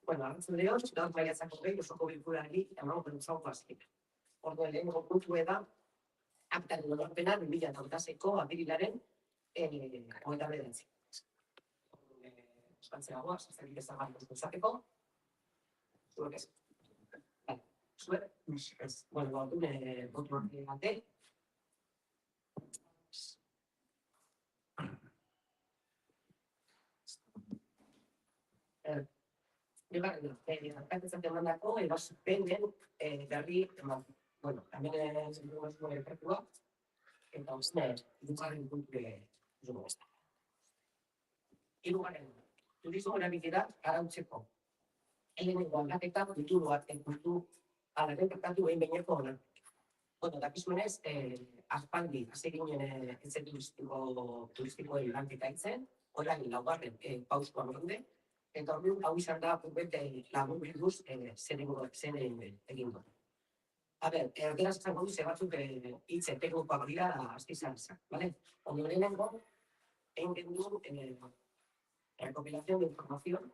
Bueno, arratsaldeon, gaur maiatzak 20 osoko bilkurari emango dutzago hasik. Orduan lehenengo puntua da aktaren onarpena 2026ko apirilaren 29. Eskatzeragoa, zergatik ez da markoz dezakeko. Zuek ez. Vale. Zuek? Ez. Bueno, botu arte. Alkatetzak emandako ebazpenen berri eman. Bueno, hemen zendugu efektua, eta hirugarren puntu dugu ez da. Hirugarren, turismo erabilera arautzeko. Lehenengo aldaketa kultu alaren perkatu egin behineko onartzeko. Bueno, dakizuenez, aspaldi hasi ginen etxe turistikoen lanketa itzen, orain laugarren pauskoan gaude, eta orduan hau izan da lagun bilduz zer egin du. A ber, erderaz izango du batzuk hitz teknikoak dira azpizartzak, ¿vale? Ondo lehenengo, egin gendu recopilación de información,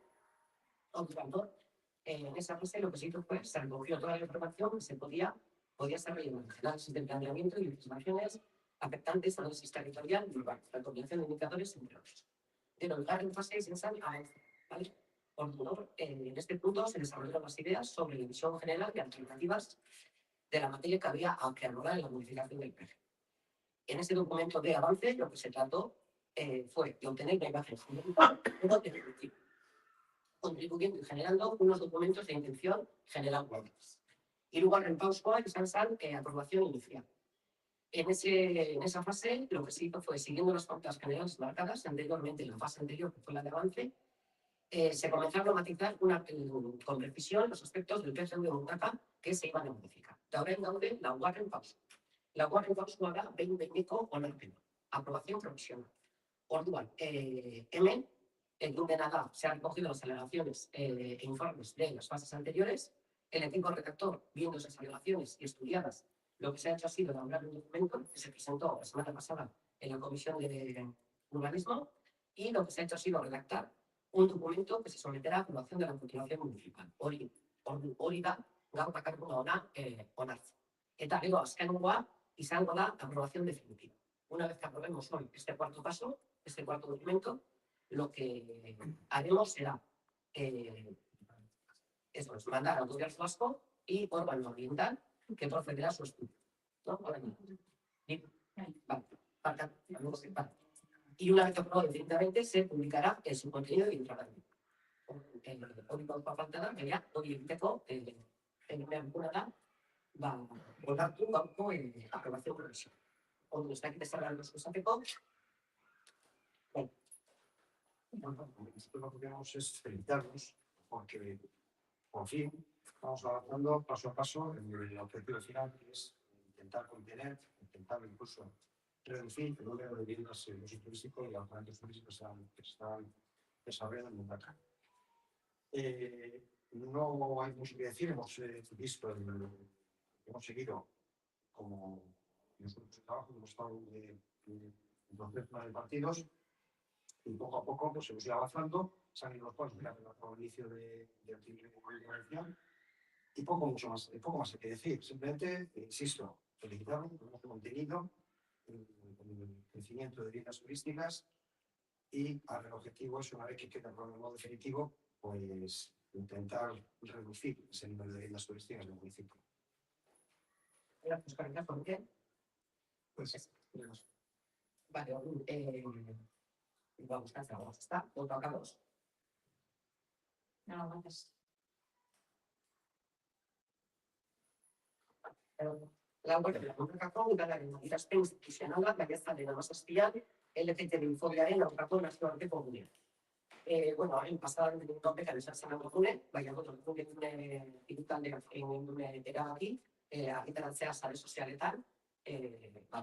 en esa fase lo que se hizo fue, se recogió toda la información que se podía ser relevante, análisis del planeamiento y estimaciones afectantes a la dosis territorial y urbana, recopilación de indicadores, entre otros. Pero el en fase es ¿vale? En este punto se desarrollaron las ideas sobre la visión general y alternativas de la materia que había que abordar en la modificación del PG. En este documento de avance lo que se trató fue de obtener una imagen contribuyendo y generando unos documentos de intención general guardados. Y luego en pauskoa izan zen aprobación inicial. En esa fase lo que se hizo fue, siguiendo las pautas generales marcadas anteriormente en la fase anterior, que fue la de avance, se comenzaron a matizar con precisión los aspectos del PSU de Mundaka que se iban a modificar. Ahora en gaude, la Warren Pausa. La Warren Pausa da behin-behineko onarpena. Aprobación provisional. Orduan, hemen, egin dena da, se han recogido las alegaciones e informes de las fases anteriores. El equipo redactor, viendo esas alegaciones y estudiadas, lo que se ha hecho ha sido elaborar un documento que se presentó la semana pasada en la Comisión de Urbanismo, y lo que se ha hecho ha sido redactar un documento que se someterá a aprobación de la continuación municipal. Hori da, gaur bakartua onartzen. Eta gero azkenengoa izango da aprobación definitiva. Una vez que aprobemos hoy este cuarto paso, este cuarto documento, lo que haremos será mandar al gobierno vasco y órgano ambiental que procederá a su estudio. ¿No? Vale. Y una vez aprobado definitivamente, se publicará en su contenido y entrará en hori falta da, baina hori egiteko eguna da, onartu gaurko aprobación provisional. Ondo, ez dakit ezarra esateko. Nosotros lo que queremos es felicitarnos porque, por fin, estamos avanzando paso a paso en el objetivo final, que es intentar contener, intentar incluso reducir el número de viviendas en uso turístico y alojamientos turísticos que se están desarrollando en Mundaka. No hay mucho que decir, hemos visto, hemos seguido como nosotros el trabajo, hemos estado en los tres planes de partidos y poco a poco pues, hemos ido avanzando, se han ido los pasos que han relatado al inicio de intervención y poco más hay que decir. Simplemente, insisto, felicitarnos por nuestro contenido, el crecimiento de viviendas turísticas y el objetivo es, una vez que quede el programa definitivo, pues intentar reducir ese número de viviendas turísticas del municipio. ¿Por qué? Pues, vale, vamos a estar, voto a Carlos. No, gracias. Laurentako udalaren idazpen instituzionala gaiazaren 17an LGTBI fobiaren aurkako nazioarteko gunea. Bueno, en pasadan topekan esan zen gune, baina gune irutaldeak egin dune erabaki, argitaratzea sare sozialetan,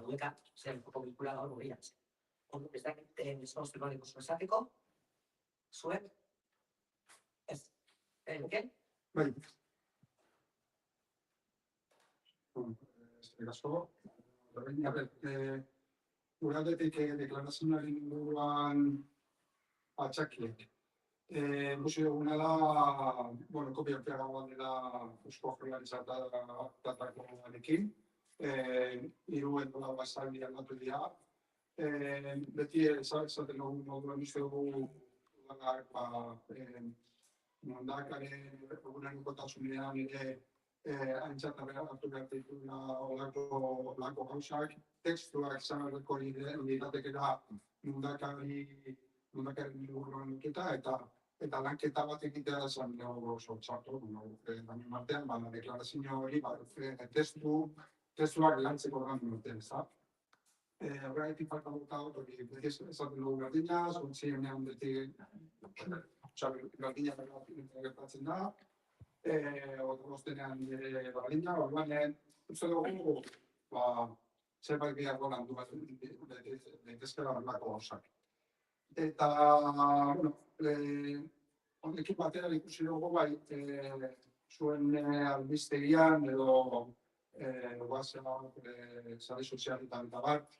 dueka zer publikula gaur guriatzen. Ordu, ez dakit, eskonzerba deko esateko, zuek, ez, Mikel? Bai. eskerrik asko. Uraldetik deklarazioaren inguruan atxakiek. Ikusi duguna da, kopia arteagoan dela Eusko Jaurlaritzako datakoarekin. Hiru edo lau azaldi aldatu dira. Beti esaten dugu moduan uste dugu mondakaren egunerokotasunean ere aintzat hartu behar ditugula olako gauzak. Tekstuak izan beharko liratekela mondakaren inguruan duteta eta lanketa bat egitea esan dugu sortzatu. Baina artean, deklarazio hori testuak lantzeko lan duten, ezta? Horregatik falta dut hori esaten dugu berdina, zontzienean beti berdina gertatzen da, ostenean berdina, orduan, uste dugu, zerbait gehiago landu bat daitezkela horrelako gauzak. Eta, honekin batera ikusi dugu zuen albistegian edo WhatsApp, sare sozialetan eta bat,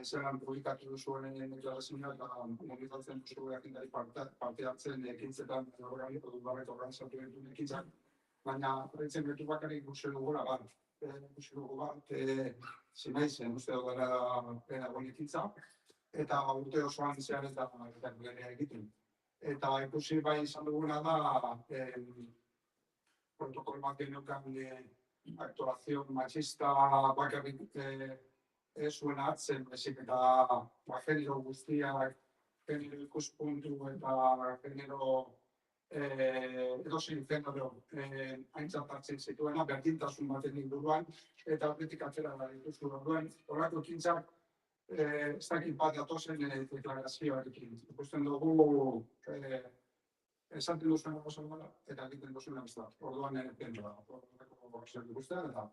zelan publikatu duzuen deklarazioa eta mobilizatzen duzu jakindari parte hartzen ekintzetan organizatu dituen ekintzak, baina horretzen gertu bakarrik ikusi dugula bat. Ikusi dugu bat, zinaizen uste dugula ekintza, eta urte osoan zehar ez da gulerea egiten. Eta ikusi bai izan duguna da, protokolo bat geneukan aktuazio machista bakarrik zuen hartzen, bezik eta genero guztiak, genero ikuspuntu eta genero edozein genero aintzat hartzen zituena, berdintasun baten inguruan, eta horretik atzera da dituzu orduen. Horrako ekintzak ez dakit bat datozen deklarazioarekin. Ikusten dugu esaten duzuen oso gara eta egiten duzuen ez da. Orduan horreko zer ikusten eta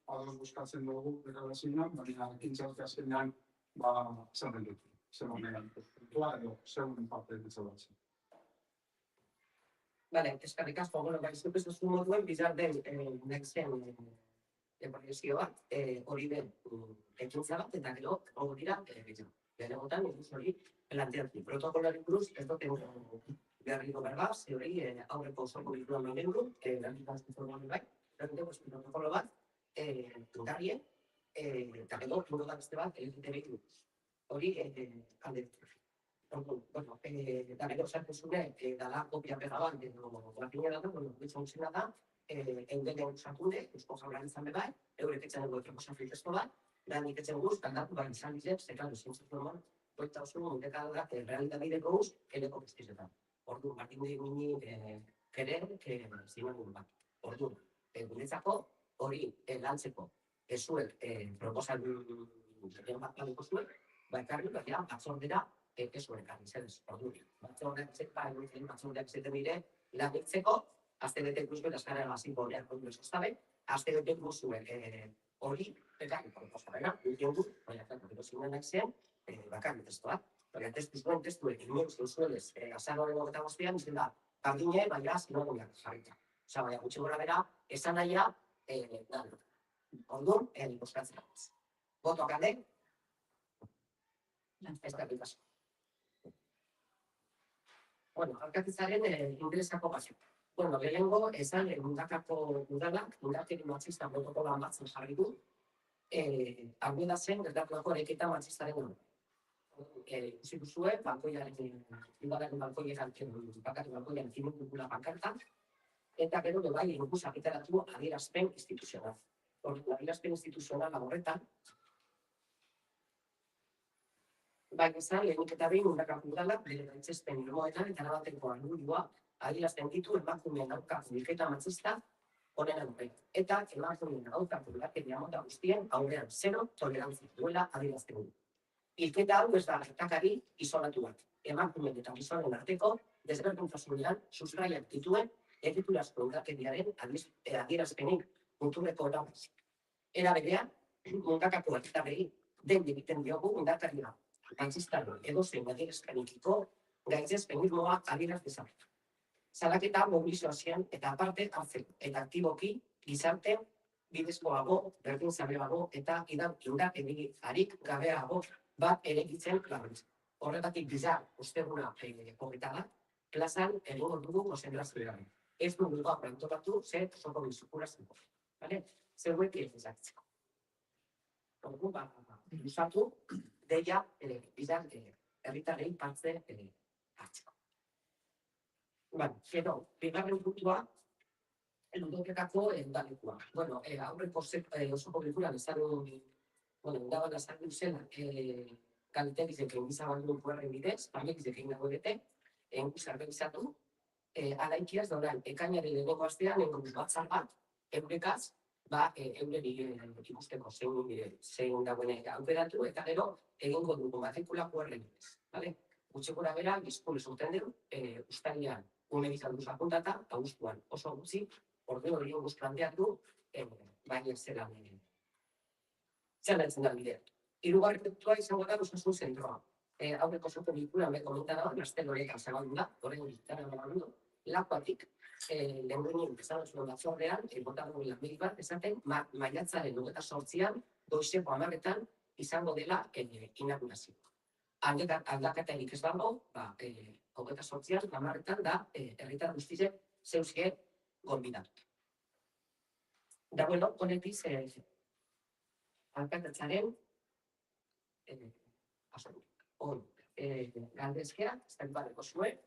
ados buskatzen dugu deklarazioan, baina ekintzak azkenean esaten dut. Zer honean edo zer honen parte ditzen batzen. Bale, eskerrik asko, zuk ez duzu moduen bizar den nexen proiezio bat, hori den ekintza bat, eta gero hori dira, gehiagotan, hori planteatu. Protokolaren buruz, ez dut beharriko bergaz, hori aurreko osoko bilduan mengendu, berrikazten forman bai, protokolo bat, garrien, eta gero, da beste bat, egiten hori alde. Eta gero sartu zure, dala kopia pegaban, grafina da, bitza unzena da, eudelen sakunde, Eusko Jaurlaritzan bebai, eurek etzen dugu proposafitezko bat, da nik etzen guz, kaldatu bat izan dizep, zekal, zintzatu eman, goita oso mundekadrak realitateideko guz, eleko pestizetan. Ordu, martin mini kere, zimen bat. Ordu, guretzako hori lantzeko ezuek proposatu bat baduko zuek, ekarri, batzordera, ezuek ekarri, zerez, ordu. Batzordeak zeten dire, lanitzeko, azte betek guzbet, azkarra gaziko horiak kondu esostabe, azte betek guzbet hori, ekarri, proposabena, duten du, baina, gero zimenak zen, bakarri testoak. Baina testuek, inoen zuzuelez, azarroren hogeta guztian, izan da, bardine, baina azkinogunak jarrita. Osa, baina gutxi gora bera, esan nahia, orduan, boskatzen dagoz. Botoak alde? Ez da bikaso. Alkatitzaren ingresako pasio. Lehenengo, esan, mundakako udalak, mundakeri matxista protokolan batzen jarri du, argueda zen, gertatuako ereketa matxistaren gano. Ikusi duzue, udalaren balkoieran, bakatu balkoieran kinukula pankartan, eta gero bai irukus argitaratu adierazpen instituzional. Adierazpen instituzional horretan, bai esan, lehenik eta behin mundakako udalak, bere gaitzespen irmoetan eta nabateko argudioa adierazten ditu emakumeen aurkako bilketa matxista honen aurrean. Eta emakumeen aurkako bilkeria mota guztien aurrean zero tolerantzia duela adierazten du. Bilketa hau ez da gertakari isolatu bat. Emakumeen eta gizonen arteko desberdintasunean sustraiak dituen egiturazko indarkeriaren adierazpenik muturreko erabaz. Era berean, mundakako herritarrei den egiten diogu indarkeria matxistaren edozein adierazpenikiko gaitzespenismoa adieraz dezaket. Salaketa mobilizazioan eta aparte hartzen eta aktiboki gizarte bidezkoago, berdinzaleago eta indarkeriarik gabeago bat eraikitzen laguntzen. Horregatik biza osteguna hogeita da, plazan egongo dugu konzentrazioa. Ez dugu gaur antolatu, ze osoko bilkura zengo. Zeuek ezagutzeko. Orduan, luzatu, deia bizar herritarrei partze hartzeko. Gero, bigarren puntua, ludoketako udalekua. Aurreko osoko bilkuran indaban azaldu zela kaliterizek egin zabaldu puerren bidez, parmekizek egin dago bete, zerbenzatu, alaikiaz dauran, ekainaren lehenengo astean, enguruz batzar bat, eurekaz, eureri ikusteko zein dagoen aukeratu, eta gero egingo dugu matrikula puerren bidez. Gutxikora bera, bizkule zuten dugu, ustalian une bizan duz apuntata, abuztuan oso gutxi, orde hori guz planteatu, baina zelan etzen da bidea. Hirugarretua izango da osasun zentroa. Aurreko osoko bilkuran komentara, gaztel horietan zabaldu da, horren bizitara zabaldu, lakuatik, lehenguinen bezala zuen batzordean, bota dugu lanbide bat, esaten, maiatzaren 28an, goizeko 10etan izango dela inaugulazioa. Aldaketarik ez dago, 28an, 10etan da, herritar guztizek zeuzke gonbidatu. Da, honetiz, alkatatzaren galdezkea, ez da barreko zuen.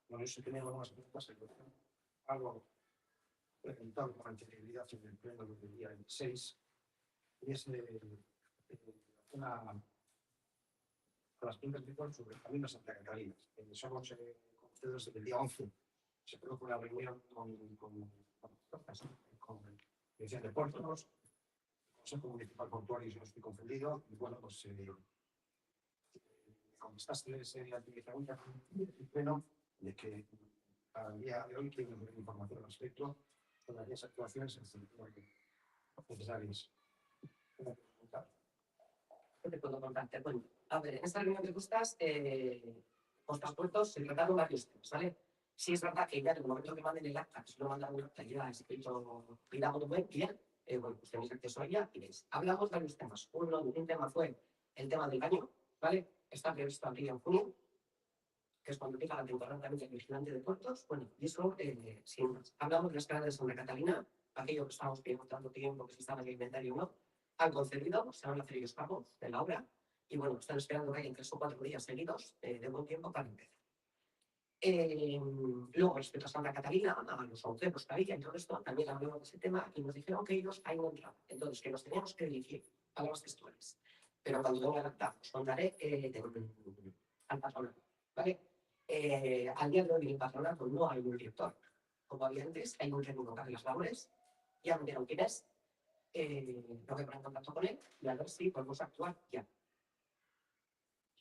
Bueno, eso tenía algunas preguntas, algo presentado con anterioridad en el pleno del día 26, y es una de las preguntas que son sobre el camino a Santa Catalina. Somos conocidos desde el día 11, se produjo una reunión con Dirección de Puertos, el Consejo Municipal Portuario, si no estoy confundido, y bueno, pues contestaste ese día de pregunta pleno de que al día de hoy tienen información al respecto de varias actuaciones en el sentido necesarias. ¿Qué te puedo contarte? Bueno, a ver, en esta reunión que gustas, los transportes se trataron varios temas, ¿vale? Sí es verdad que ya en el momento que manden el acta, si lo mandan una acta, ya escrito, pidamos bien, bueno, pues tenéis acceso a ella y veis. Hablamos de varios temas. Un tema fue el tema del baño, ¿vale? Está previsto abrir en junio, que es cuando empieza la temporada también del vigilante de puertos. Bueno, y eso, sin más. Hablamos de las escala de Santa Catalina, aquello que estábamos pidiendo tanto tiempo, que si estaba en el inventario o no, han concedido, se van a hacer ellos cargo de la obra, y bueno, están esperando que haya 3 o 4 días seguidos de buen tiempo para empezar. Luego, respecto a Santa Catalina, a los agujeros que había y todo esto, también hablamos de ese tema y nos dijeron que ellos han encontrado. Entonces, que nos teníamos que dirigir a las textuales. Pero cuando venga el acta, os mandaré al patronato, ¿vale? Al día de hoy, en el patronato no hay un director. Como había antes, hay un técnico que hace las labores. Ya me dieron quién es. Tengo que poner en contacto con él y a ver si podemos actuar ya.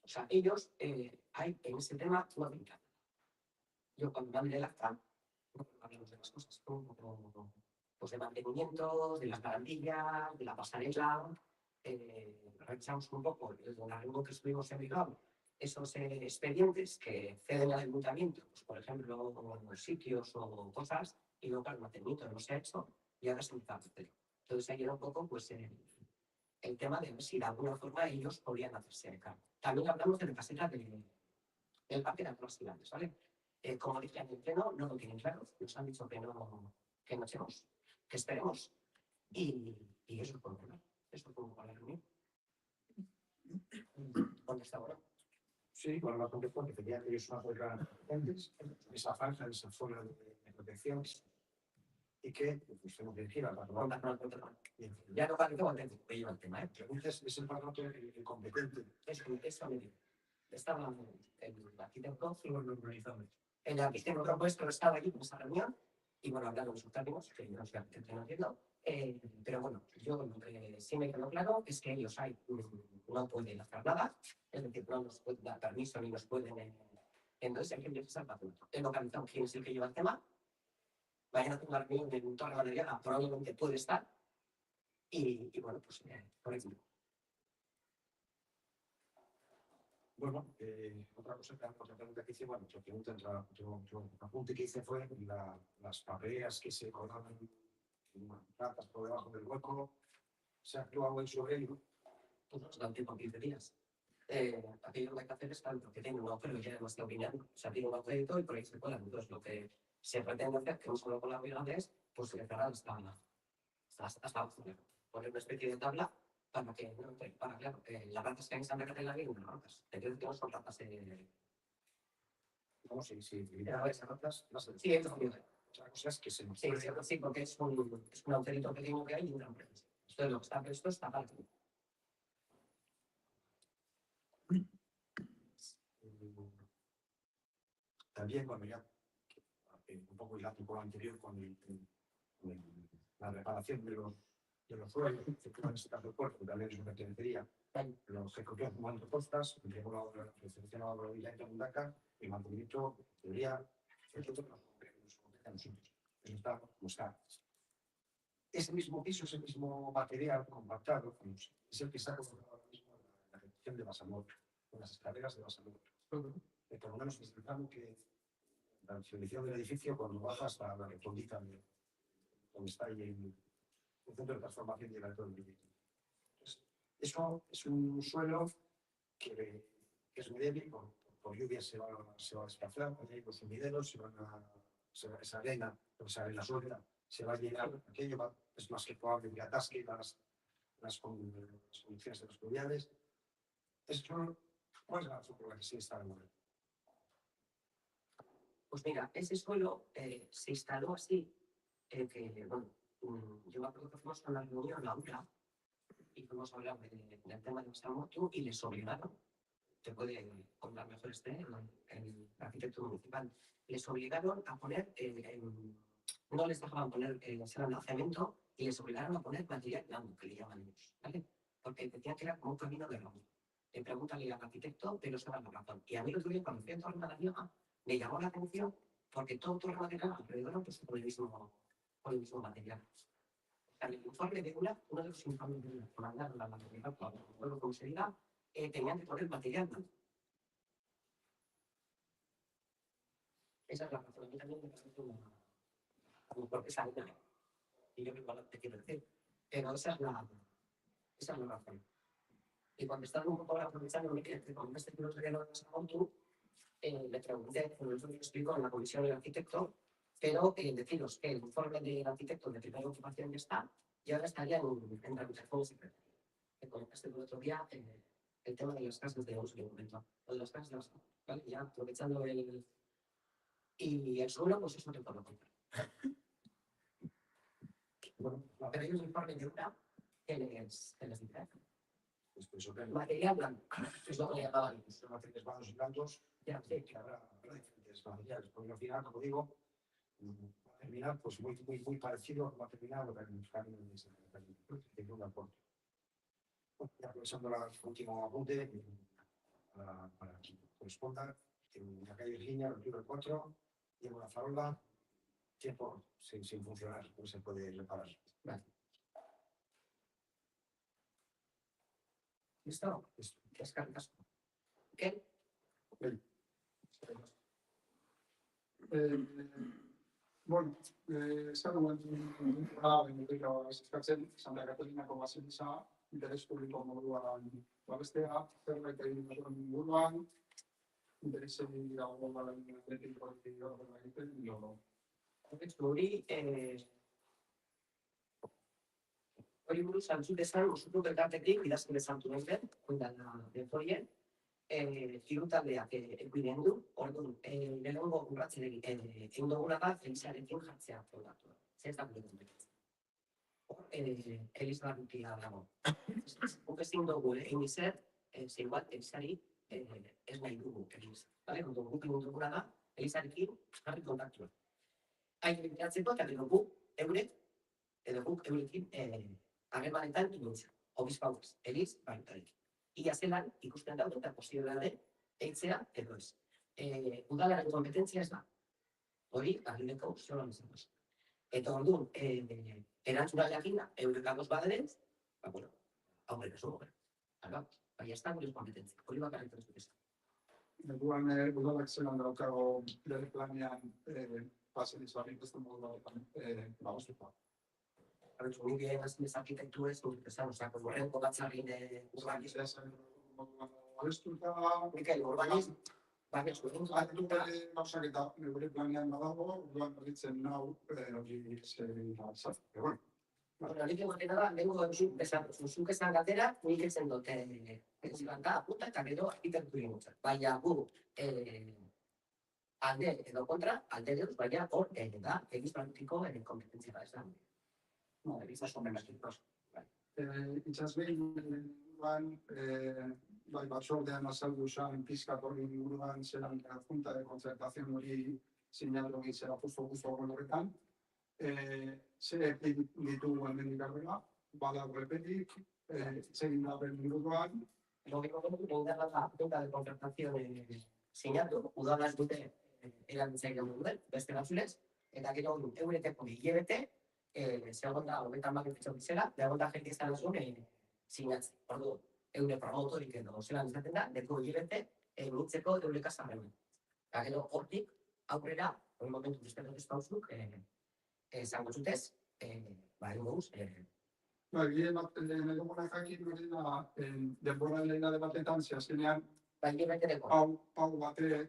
O sea, ellos, hay en ese tema no brincan. Yo cuando mande el acta, no hablamos de las cosas, pues de mantenimientos, de las garantías, de la pasarela, revisamos un poco, desde la reunión que estuvimos en Bilbao, esos expedientes que ceden al ayuntamiento, pues, por ejemplo, sitios o cosas, y luego el mantenimiento no se ha hecho, y ahora se empieza a hacer. Entonces ahí era un poco pues, el tema de ver si de alguna forma ellos podrían hacerse cargo. También hablamos de la caseta del parque de Armas Gigantes, ¿vale? Como dije en el pleno, no lo tienen claro, nos han dicho que no echemos, que esperemos, y eso es por lo Eso es como para la reunión. ¿Dónde está ahora? Sí, bueno, la contestó que pedían que ellos son las competentes, esa franja, esa zona de protección, y que pues, tenemos que dirigir al patronato. Ya no parece contento que lleva el tema, ¿eh? Entonces, es el patronato el competente. Eso me dijo. Estaba el arquitecto el arquitecto propuesto estaba allí en esa reunión y bueno, hablaron los términos que no sé qué están haciendo, pero bueno, yo lo que sí me quedó claro es que ellos no pueden hacer nada, es decir, no nos pueden dar permiso ni nos pueden. Entonces hay que empezar el patronato. He localizado quién es el que lleva el tema. Mañana tengo la reunión de Torre Madriaga, probablemente puede estar. Y bueno, pues por ejemplo. Bueno, otra cosa que otra pregunta que hice, bueno, otra pregunta, otro apunte que hice fue las papeleras que se colgaban en ratas por debajo del hueco. ¿Se ha actuado en sobre ello? Pues nos da un tiempo 15 días. Aquello que hay que hacer es tanto que tiene un agujero y ya demasiado lineal. O sea, tiene un agujerito y por ahí se cuelan. Entonces, lo que se pretende hacer, que no solo con la brigada, es pues cerrar hasta abajo. Poner una especie de tabla para que, no, para claro, las ratas que hay en Santa Catalina vienen unas ratas. Entonces, que no son ratas. Vamos, si evitar esas ratas, las de Sí, esto es otra cosa es que se nos sí, porque es un agujerito pequeño que hay y entran ratas. Entonces, lo que está previsto es tapar. También cuando ya un poco hilando con lo anterior con la reparación de los suelos, en este caso el puerto, que también es una pertenecería, los ejecutivos como postas, regulado la seleccionado de la Mundaca, el mantenimiento, teoría, nosotros nos compete a nosotros. Eso está como está. Ese mismo piso, ese mismo material compactado, es el que está colocado ahora mismo en la ejecución de Basamor, con las escaleras de Basamor. Por lo menos necesitamos que la definición del edificio, cuando bajas a la rotondita donde está ahí el centro de transformación y el alto del edificio. Entonces, eso es un suelo que es muy débil, por lluvia se va a desplazar, hay los sumideros, esa arena suelta, se va a llenar, aquello es más que probable que atasque las condiciones de los pluviales. ¿Cuál es la razón por la que se instala el modelo? Pues mira, ese suelo se instaló así, que, bueno, yo me acuerdo que fuimos a una reunión en la ULA y fuimos a hablar del tema de Basamortu y les obligaron, te puede contar mejor el arquitecto municipal, les obligaron a poner, no les dejaban poner cemento y les obligaron a poner material blando, que le llaman ellos, ¿vale? Porque decían que era como un camino de ramo. Pregúntale al arquitecto, pero eso era la razón. Y a mí lo tuve cuando fui a Torre de la me llamó la atención porque todo el material alrededor pues, con el mismo material. O sea, el informe de ULA, uno de los informes de ULA que mandaron a la comunidad, como se diga, tenían que poner material blando. Esa es la razón. A mí también me parece como porque es algo. Y yo igual te quiero decir. Pero esa es la razón. Y cuando estaba un poco aprovechando que con este que no se lo tú, le pregunté, como yo me explico en la comisión del arquitecto, pero deciros que el informe del arquitecto de primera ocupación ya está, y ahora estaría en tramitación secretaria. Que comentaste el otro día el tema de las casas de uso de momento, o de las casas de las ¿vale? Ya aprovechando y el suelo, pues eso te puedo contar. Bueno, pero ellos el informe de una que les dice. Material blanco, es lo que le llamaban. Son materiales blancos y blancos, Sí. que habrá diferentes materiales, porque al final, como digo, va a terminar pues, muy parecido, va a terminar lo que en un aporte. Y aprovechando el último apunte, para que corresponda, en la calle Virginia, el libro 4, llevo una farola, tiempo sin funcionar, no se puede reparar. Vale. ¿Listo? Descargas. ¿Qué? Bueno, eskatzen Santa Catalinako baseliza interes publiko moduan babestea, zerbait egin duen inguruan, interesei dagoen atletiko egiten dio. Hori buruz, antzut esan, usutuk elkartetik, idazkin esantu nahi den, kuindan denforien, firutaldeak ekuiden du, orduan, lehenengo urratzen egin duguna da, Elizarekin jartzea fondatu. Zer da gure kontekatu. Elizarekin dago. Guk ezin dugu egin izer, zein bat, Elizari ez nahi dugu egin izer. Orduan, guk egin duguna da, Elizarekin jarri kontaktua. Hain egiteatzeko, eta gero guk, eurekin, harremanetan imintzen, obispauaz, Eliz, baitarekin. Ia zelan ikusten da, eta posiblea den, eitzea edo ez. Udalaren kompetentzia ez da. Hori, agileko zolan izan da. Eta orduan, erantzuna jakina, eurekagoz badenez, aurrera zo, baina ez da gure kompetentzia. Hori bakarrik ez dut esan. Neguan udalak zelan daukago bere planean pasen izan beste modu bagostuta. Arretxo, nik ez arkitektu ez, esan, osea, horrenko batzarrin urbanismo. Bagostuta, Mikel, urbanismo, baina zuen gauzak eta gure planean badago, orduan berritzen nau hori zer egon. bueno, nik egotena da, lehenko zuzuk esan galdera, nik etzen dute da, apunta eta gero arkitektu gintzen. Baina gu, alde edo kontra, alde deuz, baina hor da, egiz praktiko kompetentzia da, ez da. No, egiz asko menazkitos. Itxasbehin bai batzordean azaldu zen pizkat hori inguruan zelan junta de concertación hori sinatu gitzera justo horretan. Zer ditugu hemen ikarrela, bada horrepetik, zegin da ben inguruan. Junta de concertación sinatu, udalaz dute erabiltzaile duen, beste batzulez, eta gero eureteko hilabete, segon da, 30 fitxo bizera, egon da jente izan zuen sinatzen. Ordu, eure promotorik edo zelan izaten da, deko hilabete nintzeko eureka zarremen. Eta gero hortik, aurrera, hori momentu beste dut ez pauzuk, zango zutez, egin goguz. Gien bat, nahi duguna jakin hori da, denbora lehena de batetan, zehazkenean, hau batek,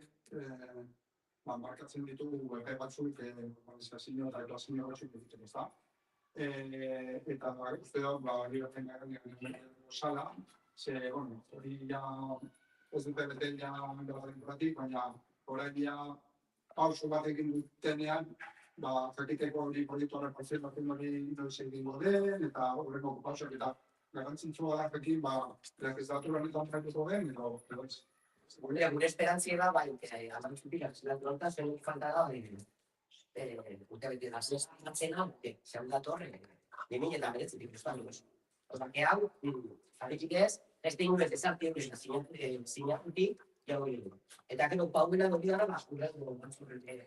markatzen ditugu epe batzuk, normalizazio eta eklasio batzuk egiten ez da. Eta uste dut, giratzen garen sala, hori ja ez dute bete ja dela denboratik, baina orain pauso bat egin dutenean, jakiteko hori proiektuaren konzerbatzen hori noiz egingo den, eta horreko pausoak eta garrantzitsua da jakin, legislatura honetan jaituko den, edo ez. Gure esperantzia da, bai, amantzutik, legislatura zen falta da, urte beti da, zena, zehan dator, 2019 ikusten dugu. Osa, hau, zaretik ez dingu ez ezartio, sinatutik, jau dugu. Eta gero, paumena hori dara, gure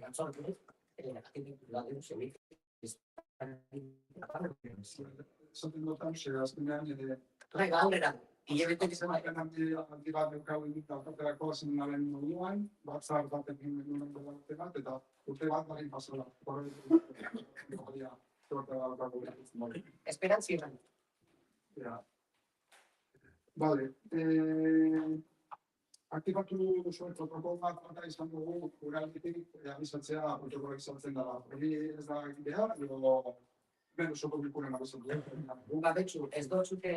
batzortu, arkitektura dugu zenik. Zaten dutan, azkenean, Aurrera, hilebetek izan da. Handi bat daukagu daukatelako zenaren moduan, batzar bat egin genuen bat, eta urte bat barin pasala. Esperantzia. Vale. Aktibatu zuen protokol bat izan dugu uralditik abizatzea protokolo izatzen dela. Hori ez da behar, edo osoko bilkuren abizatu. Betxu, ez dotzute,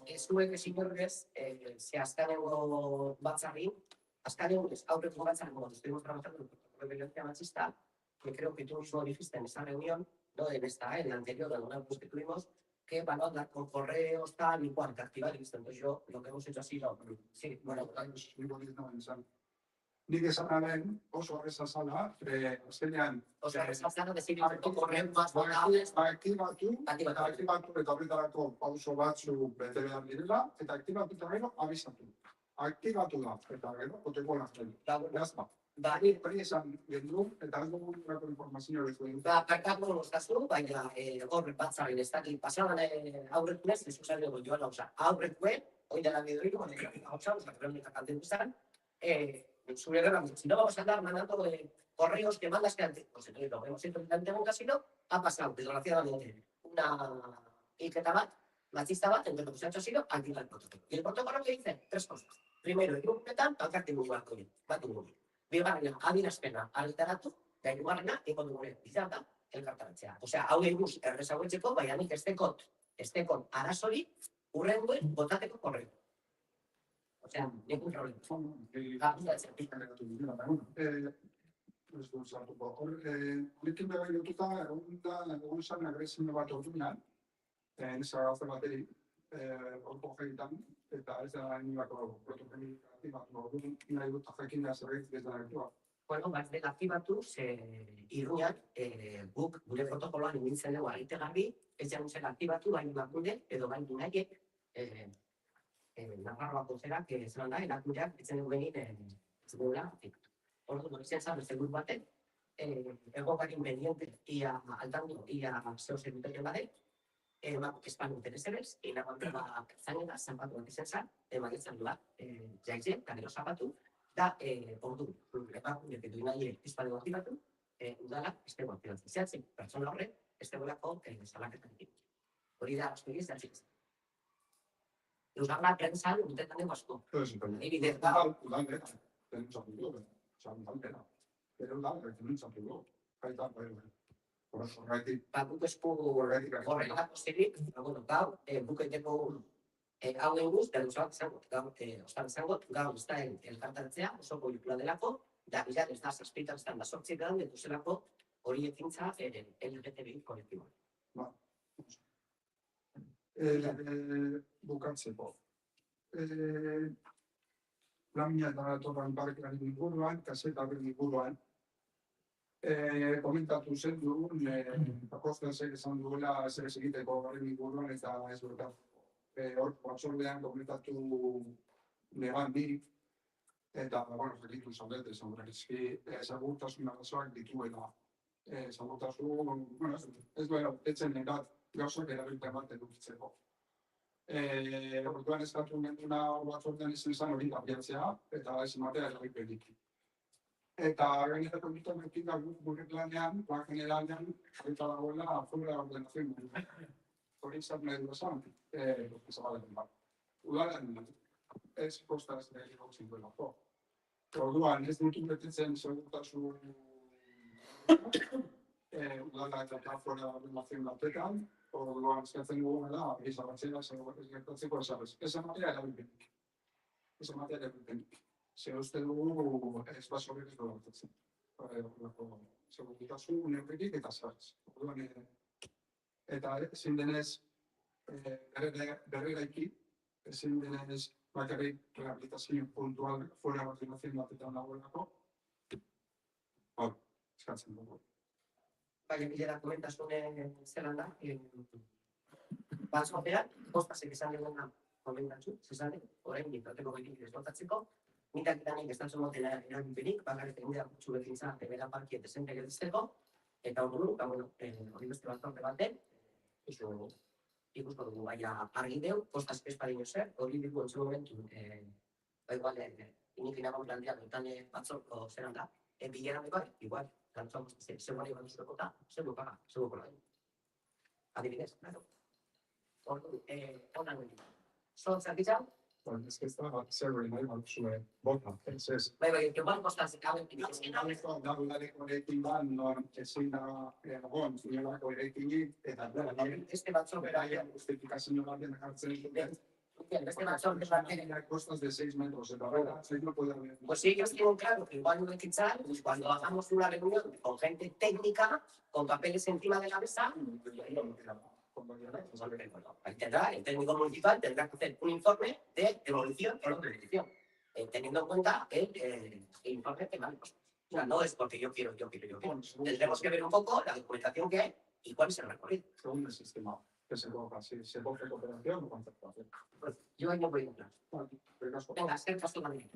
ez duek ezin horrez, ze azkanengo batzarri, azkanengo aurreko batzarri, estuvimos trabajando en el protocolo de violencia machista, que creo que tú mismo dijiste en esa reunión, no en esta, en la anterior, en una que tuvimos, que van a hablar con correos, tal y cual, que activar y listo. Entonces yo lo que hemos hecho ha sido, sí, bueno, nik esanaren oso arreza zala, azkenean... Osea, arrezazan de seguir con correos más votables. Aktibatu eta horretarako pauso batzu bete behar direla, eta aktibatu eta gero abizatu. Aktibatu da, eta gero, protokolo nazten. Gazpa. Hori esan gendu, eta ez dugu durako informazioa bezuen. Parkatu goztazu, baina horre batzaren ez dakit pasaban aurretunez, ez usan dugu joan hauza. Aurretuen, hori dela biduriko, hauza, reunionak alde guztan, zure guerra, si no vamos a andar mandando correos que mandas que antes, pues entonces lo hemos hecho durante un casino, ha pasado, desgraciadamente, una etiqueta bat, machista bat, entre lo que se ha hecho ha sido activar el protocolo. Y el protocolo que dice tres cosas. Primero, irupetan, alkarte mugu bat dugu. Bigarrena, adierazpena argitaratu, eta hirugarrena, ekondugure izan da, elkartaratzea. Osea, hau eguz errezauetzeko, baina nik estekon arazori urrenguen botateko korreo. Osea, nekun problema. Horrekin begai dututa, egun zan agresio bat orduan, nesa gazte bateri, orko jaitan, eta ez da nilako protokoli aktibatu orduan, nahi dut jakin da zerbait ez da aktua. Bueno, bat aktibatu, irruan, guk gure protokoloan imintzen dugu agite garbi, ez jaguntzen aktibatu, baina bakunde, edo baina nahiek, Nafarroako zerak, zelan da, erakundeak, etzen dugu benin, ez dugula aktibatu. Ordu, izan zan, beste grup batek, egokarin pendiente, ia altandu, ia zeu zerbitorien badek, espan intereseres, inagoan zaineta, zapatu bat izan zan, emakitzen duak, jaizien, eta gero zapatu, Da, ordu, emakumeak edo nahiek izpade motivatu, udalak ez dago aktibatzen. Zehatzen, pertsona horrek ez dagoelako salaketan. Hori da, askogi zehatzik. Eusgarra prensan urtetan dugu asko. Evidez da, Udal, tenemos apellido, o sea, udal pena. Pero udal, tenemos apellido. Baita, horregatik. guk espu horrelako zerik, gaur, guk egiteko hau eguz, deruzoak izango, ostan izango, gaur ez da elkartatzea, oso politikula delako, da, bila, ez da, zazpitan, ez da, sortzik edan, detuzelako hori ekintza LGTBI kolektiboa. Bukatzeko. Lamina eta Torran Parkearen inguruan, kasetaren inguruan, komentatu zen dugun, Apostazek esan duela zer ez egiteko garen inguruan eta ez duela. Hor, batzordean komentatu negan bi, eta, bueno, rekitu zaudet, segurtasun arazoak dituela. Segurtasun, bueno, ez duela, etzen negat gauzak erabilpen bat edukitzeko. Orduan eskatu genduna batzordean izan hori abiatzea, eta ez ematea erabilpenik. Eta gainerako dituekin da gure planean, generalean, eta dagoela fuera ordenazioen. Hori izan nahi du esan, zabaletan bat. Udaren ez kostaz egin zinduelako. Orduan ez ditu betetzen segurtasun udala eta fuera ordenazioen batetan, orduan eskatzen dugu da, gizabatzea gertatzeko esabez. Ez ematea erabilpenik. Ez ematea erabilpenik. Ze uste dugu ez basorik ez dugu gertatzen. Segurtasun neurririk eta esabez. Orduan, eta ezin denez berreraiki, ezin denez bakarrik rehabilitazio puntual fuera ordenazioen batetan dagoelako. Hor, eskatzen dugu. Baina bilera komentazune zelan da, batzordean, Apostazek esan duguna komentatzu, zezane, orain ditoteko behitik deslotatzeko, mitak itanik ez datzen moten erabilpenik, bakarrik egin gutxu bekintza bera parkiet esente gertzeko, eta hori beste batzorde baten, ikusko dugu, baina argi deu, Apostazek espadino zer, hori ditu entzun momentu, igual, inik inagon planteatu, eta batzorko zelan da, bilera bai, igual, seguari bat duzuleko eta segu paga, segu kola. Adibidez, claro. Ordu, honan guen. Zontzak ditzau? Ez ez da, zer hori nahi bat zuen, bota, ez. Bai, igual Apostazek hauen pinazken hau. Udaleko erekin bat, non ezin da, inolako erekinik, eta Este batzordera, justifikazio baten jartzen duten. beste batzorde baten. Costas de 6 metros, eta ahora, no puede haber. Pues sí, ellos tienen claro que igual no hay que echar, pues cuando hagamos una reunión con gente técnica, con papeles encima de la mesa, tendrá, el técnico municipal tendrá que hacer un informe de evolución o no de evolución, teniendo en cuenta el informe que vale. O sea, no es porque yo quiero. Tendremos que ver un poco la documentación que hay y cuál es el recorrido. Según el sistema que se coloca, si se coge cooperación o concertación. Yo ahí no voy a entrar. Venga, Venga, acercas tu manera.